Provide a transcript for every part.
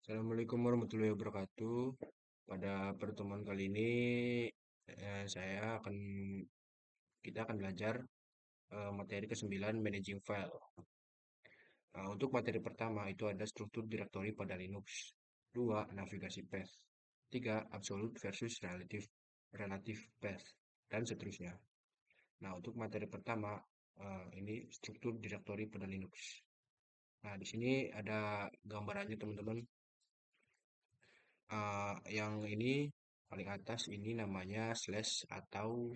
Assalamualaikum warahmatullahi wabarakatuh. Pada pertemuan kali ini, eh, saya akan kita akan belajar materi ke-9 Managing File. Nah, untuk materi pertama itu ada struktur direktori pada Linux. Dua, navigasi path. Tiga, absolute versus relative path, dan seterusnya. Nah, untuk materi pertama, ini struktur direktori pada Linux. Nah, di sini ada gambarannya teman-teman. Yang ini paling atas ini namanya slash atau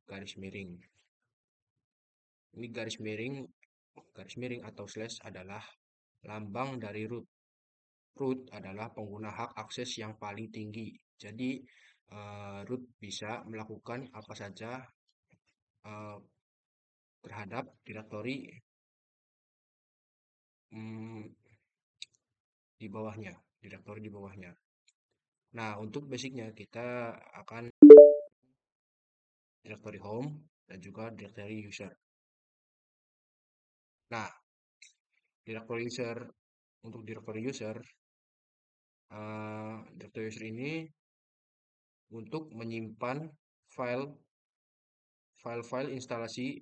garis miring. Ini garis miring atau slash adalah lambang dari root. Root adalah pengguna hak akses yang paling tinggi. Jadi root bisa melakukan apa saja eh, terhadap mm, di bawahnya, direktori di bawahnya. Nah, untuk basicnya kita akan direktori home dan juga direktori user. Nah, direktori user untuk direktori user ini untuk menyimpan file file-file instalasi.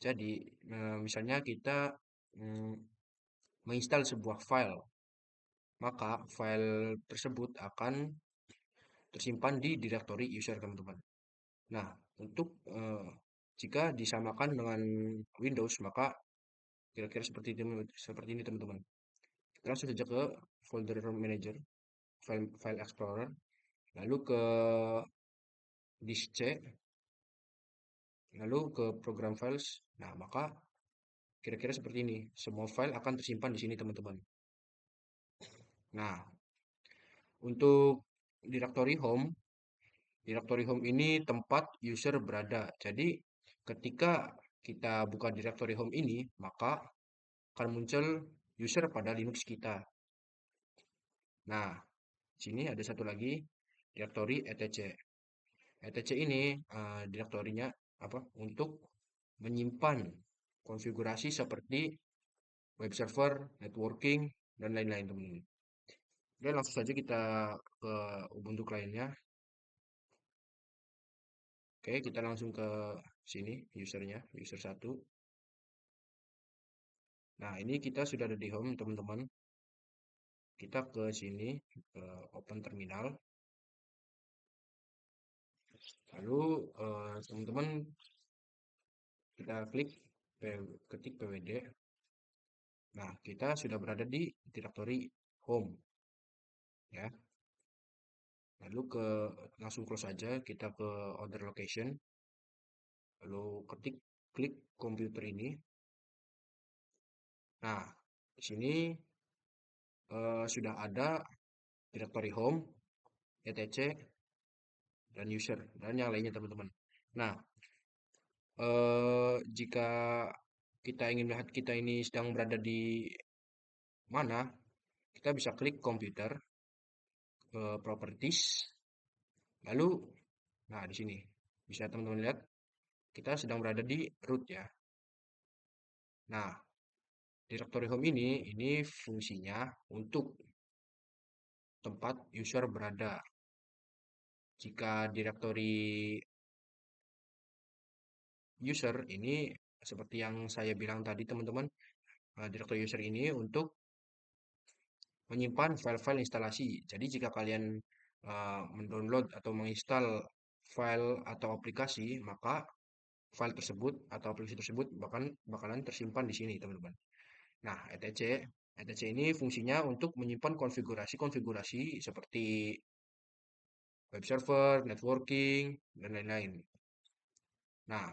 Jadi, misalnya kita mm, menginstal sebuah file, maka file tersebut akan tersimpan di direktori user, teman-teman. Nah, untuk jika disamakan dengan Windows, maka kira-kira seperti ini, teman-teman. Kita langsung saja ke folder manager, file explorer, lalu ke disk C, lalu ke program files. Nah, maka kira-kira seperti ini. Semua file akan tersimpan di sini, teman-teman. Nah, untuk directory home ini tempat user berada. Jadi, ketika kita buka directory home ini, maka akan muncul user pada Linux kita. Nah, sini ada satu lagi, directory etc. etc ini direktorinya apa? Untuk menyimpan konfigurasi seperti web server, networking, dan lain-lain, teman-teman. Oke, langsung saja kita ke Ubuntu kliennya. Oke, kita langsung ke sini, usernya, user 1. Nah, ini kita sudah ada di home, teman-teman. Kita ke sini, ke open terminal. Lalu, teman-teman, kita ketik pwd. Nah, kita sudah berada di directory home, ya. Lalu langsung close saja, kita ke other location. Lalu klik komputer ini. Nah, di sini sudah ada directory home, etc, dan user, dan yang lainnya, teman-teman. Nah, jika kita ingin melihat kita ini sedang berada di mana, kita bisa klik komputer, ke properties, lalu, nah di sini bisa teman-teman lihat kita sedang berada di root, ya. Nah, directory home ini fungsinya untuk tempat user berada. Jika directory user ini seperti yang saya bilang tadi, teman-teman, directory user ini untuk menyimpan file-file instalasi. Jadi jika kalian mendownload atau menginstal file atau aplikasi, maka file tersebut atau aplikasi tersebut bakalan tersimpan di sini, teman-teman. Nah, etc ini fungsinya untuk menyimpan konfigurasi-konfigurasi seperti web server, networking, dan lain-lain. Nah,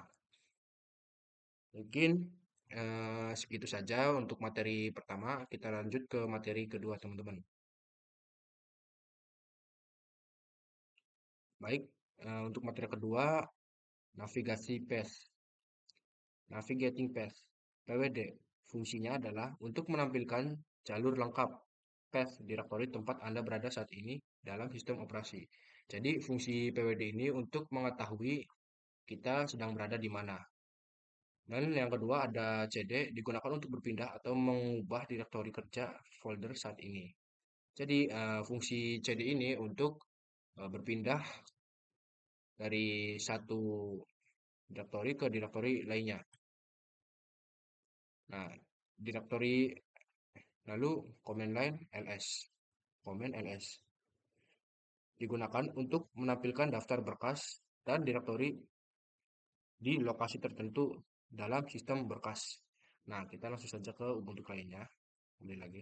mungkin segitu saja untuk materi pertama. Kita lanjut ke materi kedua, teman-teman. Baik, untuk materi kedua, navigasi path. Navigating path, PWD. Fungsinya adalah untuk menampilkan jalur lengkap path direktori tempat Anda berada saat ini dalam sistem operasi. Jadi fungsi PWD ini untuk mengetahui kita sedang berada di mana. Dan yang kedua ada CD, digunakan untuk berpindah atau mengubah direktori kerja folder saat ini. Jadi fungsi CD ini untuk berpindah dari satu direktori ke direktori lainnya. Nah, direktori lalu command line ls, command ls digunakan untuk menampilkan daftar berkas dan direktori di lokasi tertentu dalam sistem berkas. Nah, kita langsung saja ke Ubuntu kliennya. Kembali lagi.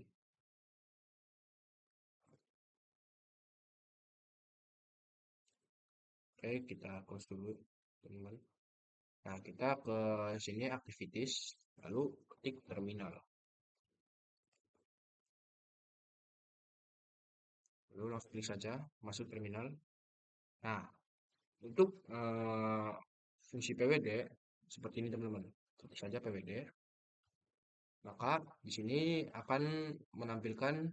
Oke, kita close dulu, teman-teman. Nah, kita ke sini activities, lalu ketik terminal. Lalu langsung klik saja masuk terminal. Nah, untuk fungsi PWD seperti ini teman-teman. Ketik saja PWD, maka di sini akan menampilkan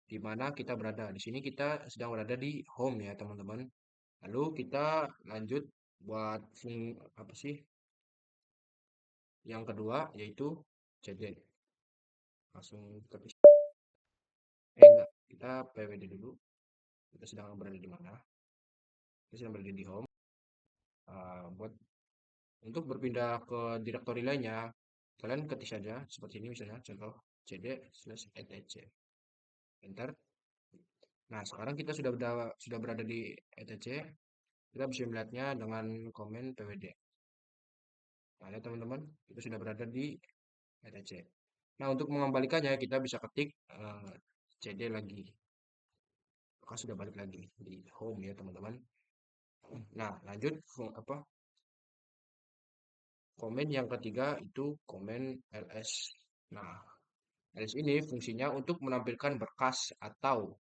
di mana kita berada. Di sini kita sedang berada di home ya teman-teman. Lalu kita lanjut buat apa sih? Yang kedua yaitu CD. Langsung ketik. Enggak, kita PWD dulu. Kita sedang berada di mana? Kita sedang berada di home. Buat untuk berpindah ke direktori lainnya, kalian ketik saja seperti ini misalnya contoh cd/etc. Enter. Nah, sekarang kita sudah berada di etc. Kita bisa melihatnya dengan komen pwd. Nah, ya teman-teman, kita sudah berada di etc. Nah, untuk mengembalikannya kita bisa ketik cd lagi. Maka sudah balik lagi di home ya teman-teman. Nah, lanjut apa? Komen yang ketiga itu komen ls. Nah, ls ini fungsinya untuk menampilkan berkas atau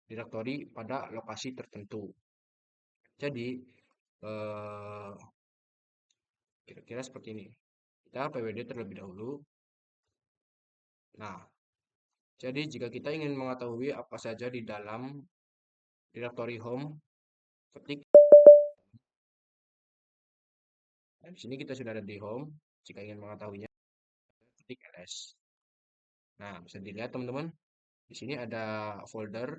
direktori pada lokasi tertentu. Jadi, eh, kira-kira seperti ini. Kita PWD terlebih dahulu. Nah, jadi jika kita ingin mengetahui apa saja di dalam directory home, ketik. Nah, di sini kita sudah ada di home. Jika ingin mengetahuinya, ketik ls. Nah, bisa dilihat teman-teman. Di sini ada folder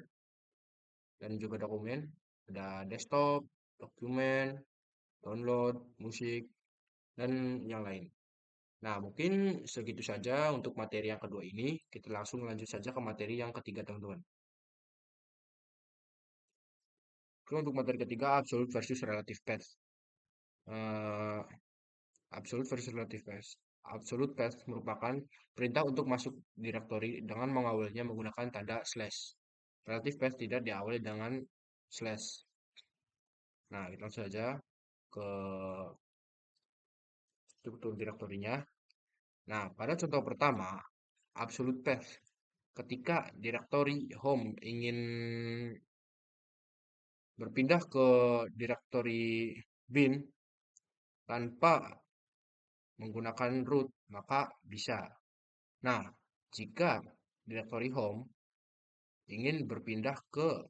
dan juga dokumen. Ada desktop, dokumen, download, musik, dan yang lain. Nah, mungkin segitu saja untuk materi yang kedua ini. Kita langsung lanjut saja ke materi yang ketiga, teman-teman. Oke, untuk materi ketiga, absolute versus relative path. Eh, absolute versus relative path. Absolute path merupakan perintah untuk masuk directory dengan mengawalnya menggunakan tanda slash. Relative path tidak diawali dengan slash. Nah, kita langsung saja ke struktur direktorinya. Nah, pada contoh pertama, absolute path. Ketika directory home ingin berpindah ke directory bin tanpa menggunakan root, maka bisa. Nah, jika directory home ingin pindah ke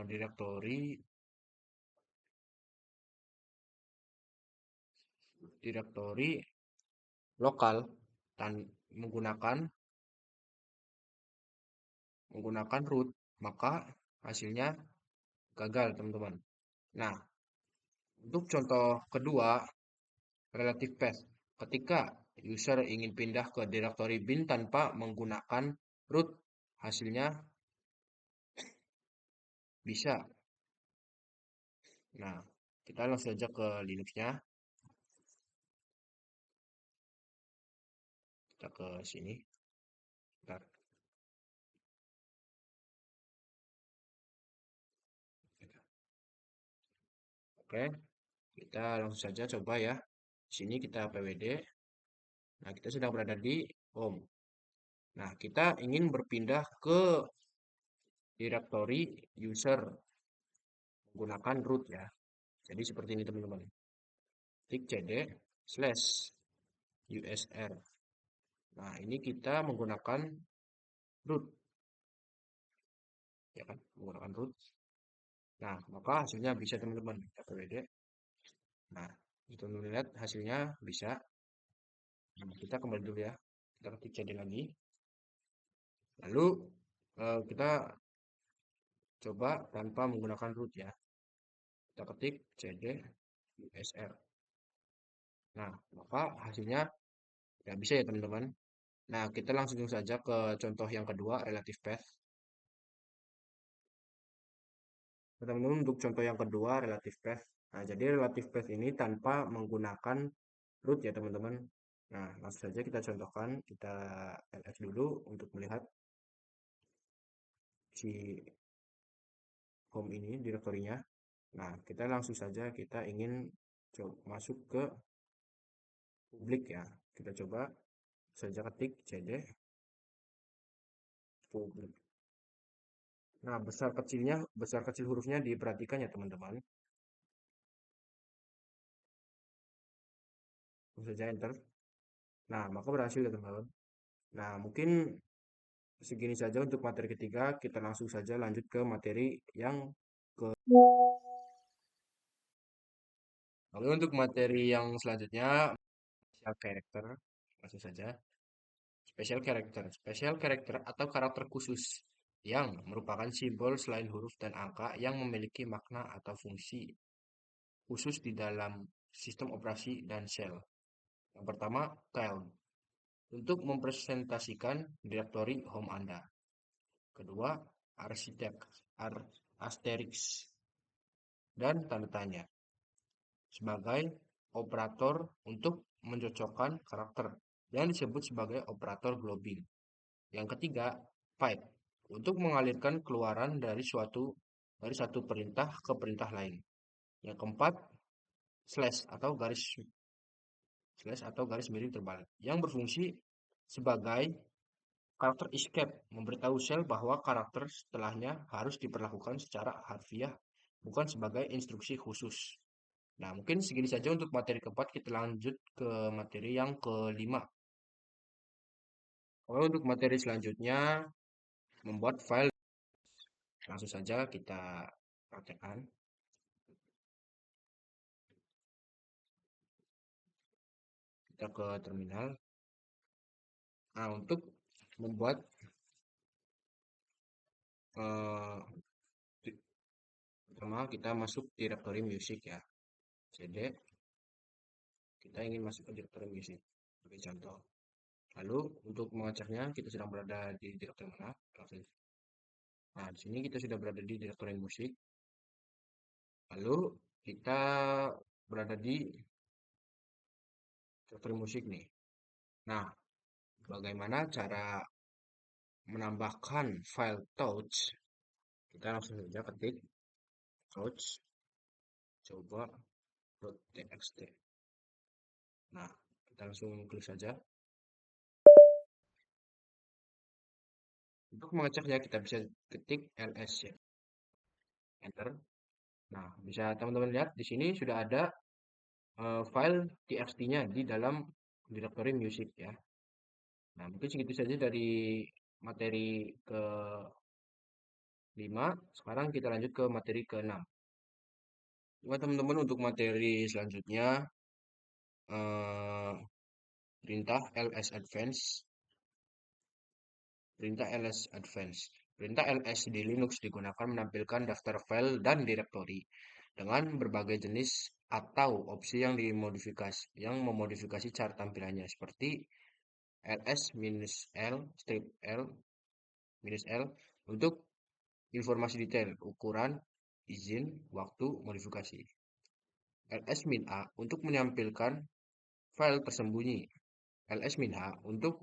direktori direktori lokal dan menggunakan root, maka hasilnya gagal, teman-teman. Nah, untuk contoh kedua, relative path. Ketika user ingin pindah ke direktori bin tanpa menggunakan root, hasilnya bisa. Nah, kita langsung saja ke Linux-nya. Kita ke sini. Bentar. Oke, kita langsung saja coba ya. Di sini kita pwd. Nah, kita sedang berada di home. Nah, kita ingin berpindah ke direktori user menggunakan root ya. Jadi seperti ini teman-teman. Klik cd slash usr. Nah, ini kita menggunakan root. Ya kan, menggunakan root. Nah, maka hasilnya bisa teman-teman. Kita pwd. Nah, kita lihat hasilnya bisa. Nah, kita kembali dulu ya. kita ketik cd lagi. Lalu kita coba tanpa menggunakan root ya. Kita ketik cd usr. Nah, maka hasilnya nggak bisa ya teman-teman. Nah, kita langsung saja ke contoh yang kedua, relative path. Teman-teman, untuk contoh yang kedua, relative path. Nah, jadi relative path ini tanpa menggunakan root ya teman-teman. Nah, langsung saja kita contohkan, kita ls dulu untuk melihat si home ini direktorinya. Nah, kita langsung saja kita ingin masuk ke publik ya. Kita coba saja ketik cd publik. Nah, besar kecil hurufnya diperhatikan ya teman-teman. Langsung saja enter. Nah, maka berhasil ya teman-teman. Nah, mungkin segini saja untuk materi ketiga. Kita langsung saja lanjut ke materi yang ke. Lalu untuk materi yang selanjutnya, special character. Langsung saja. Special character atau karakter khusus yang merupakan simbol selain huruf dan angka yang memiliki makna atau fungsi khusus di dalam sistem operasi dan sel. Yang pertama, child untuk mempresentasikan direktori home Anda. Kedua, arsitek, asterix, dan tanda tanya sebagai operator untuk mencocokkan karakter yang disebut sebagai operator globing. Yang ketiga, pipe untuk mengalirkan keluaran dari satu perintah ke perintah lain. Yang keempat, slash atau garis miring terbalik yang berfungsi sebagai karakter escape, memberitahu sel bahwa karakter setelahnya harus diperlakukan secara harfiah, bukan sebagai instruksi khusus. Nah, mungkin segini saja untuk materi keempat. Kita lanjut ke materi yang kelima. Kalau untuk materi selanjutnya, membuat file. Langsung saja kita praktekkan. Kita ke terminal. Nah, untuk membuat eh, pertama kita masuk directory music ya. cd kita ingin masuk ke directory music sebagai contoh. Lalu untuk mengeceknya kita sedang berada di directory mana? Nah, di sini kita sudah berada di directory musik. Lalu kita berada di directory musik nih. Nah, bagaimana cara menambahkan file touch? Kita langsung saja ketik touch coba.txt. Nah, kita langsung klik saja. Untuk mengeceknya kita bisa ketik ls ya. Enter. Nah, bisa teman-teman lihat di sini sudah ada file txt-nya di dalam directory music ya. Nah, mungkin segitu saja dari materi ke-5. Sekarang kita lanjut ke materi ke-6. Buat teman-teman untuk materi selanjutnya, eh, perintah ls advance. Perintah ls advance. Perintah ls di Linux digunakan menampilkan daftar file dan direktori dengan berbagai jenis atau opsi yang memodifikasi cara tampilannya seperti ls-l strip l -l untuk informasi detail, ukuran, izin, waktu, modifikasi. ls-a untuk menampilkan file tersembunyi. ls-h untuk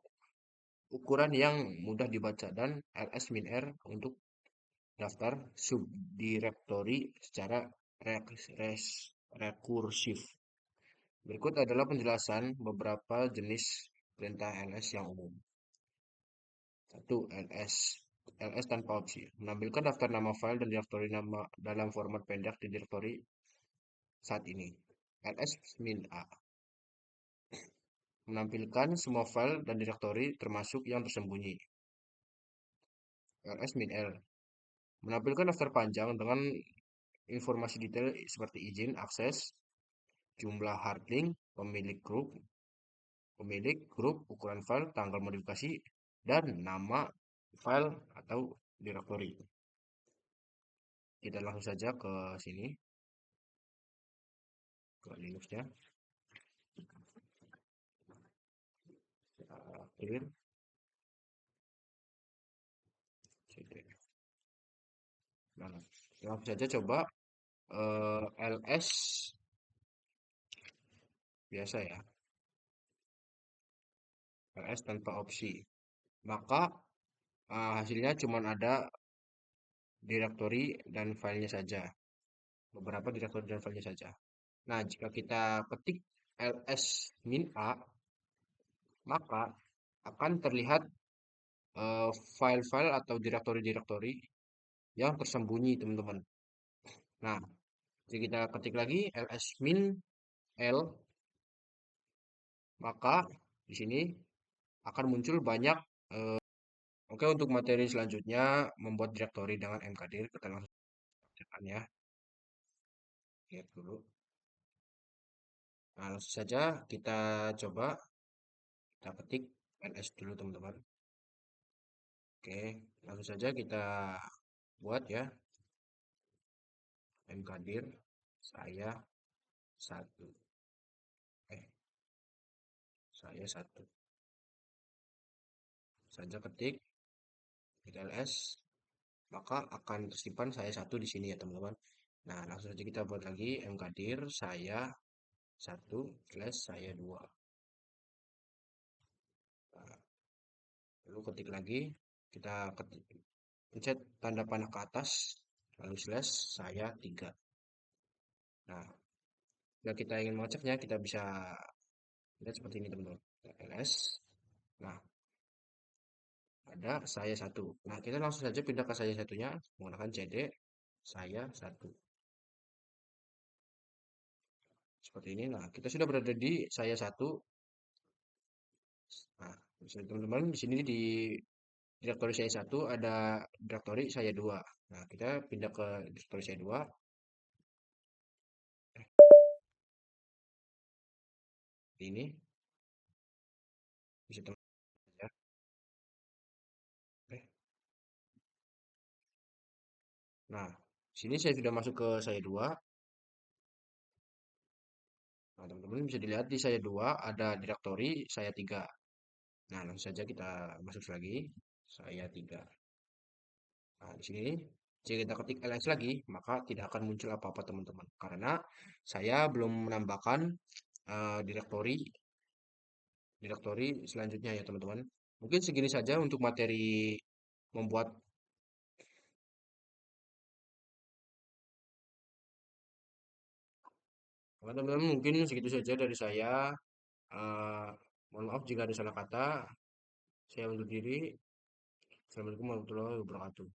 ukuran yang mudah dibaca dan ls-r untuk daftar subdirektori secara rekursif. Berikut adalah penjelasan beberapa jenis perintah ls yang umum. 1. ls tanpa opsi. Menampilkan daftar nama file dan direktori nama dalam format pendek di direktori saat ini. ls-a. Menampilkan semua file dan direktori termasuk yang tersembunyi. ls-l. Menampilkan daftar panjang dengan informasi detail seperti izin, akses, jumlah hard link, pemilik grup, pemilik, grup, ukuran file, tanggal modifikasi, dan nama file atau directory. Kita langsung saja ke sini, ke Linux-nya. Clear. Nah, langsung saja coba ls biasa ya, ls tanpa opsi. Maka hasilnya cuma ada direktori dan filenya saja, beberapa direktori dan filenya saja. Nah, jika kita ketik ls min a, maka akan terlihat file-file atau direktori-direktori yang tersembunyi, teman-teman. Nah, jika kita ketik lagi ls min l, maka di sini akan muncul banyak. Oke, untuk materi selanjutnya membuat direktori dengan mkdir, kita langsung kerjakan ya. Lihat dulu. Nah, langsung saja kita coba, kita ketik ls dulu teman-teman. Oke, langsung saja kita buat ya, mkdir saya satu. Eh, saya satu. Saja ketik ls, maka akan tersimpan saya satu di sini ya teman-teman. Nah, langsung saja kita buat lagi mkdir saya satu slash saya dua. Nah, lalu ketik lagi, kita ketik pencet tanda panah ke atas, lalu slash saya tiga. Nah, jika kita ingin mengeceknya, kita bisa lihat seperti ini teman-teman. ls, nah ada saya satu. Nah, kita langsung saja pindah ke saya satunya menggunakan cd saya satu. Seperti ini. Nah, kita sudah berada di saya satu. Nah, misalnya teman-teman di sini di direktori saya satu ada direktori saya dua. Nah, kita pindah ke direktori saya dua. Ini bisa teman ya. Oke. Nah, sini saya sudah masuk ke saya dua. Nah, teman-teman bisa dilihat di saya dua ada direktori saya tiga. Nah, langsung saja kita masuk lagi saya tiga. Nah, di sini jika kita ketik ls lagi, maka tidak akan muncul apa-apa teman-teman. Karena saya belum menambahkan direktori direktori selanjutnya ya teman-teman. Mungkin segini saja untuk materi membuat. Oke, teman-teman mungkin segitu saja dari saya. Eh, Mohon maaf jika ada salah kata. Saya undur diri. Assalamualaikum warahmatullahi wabarakatuh.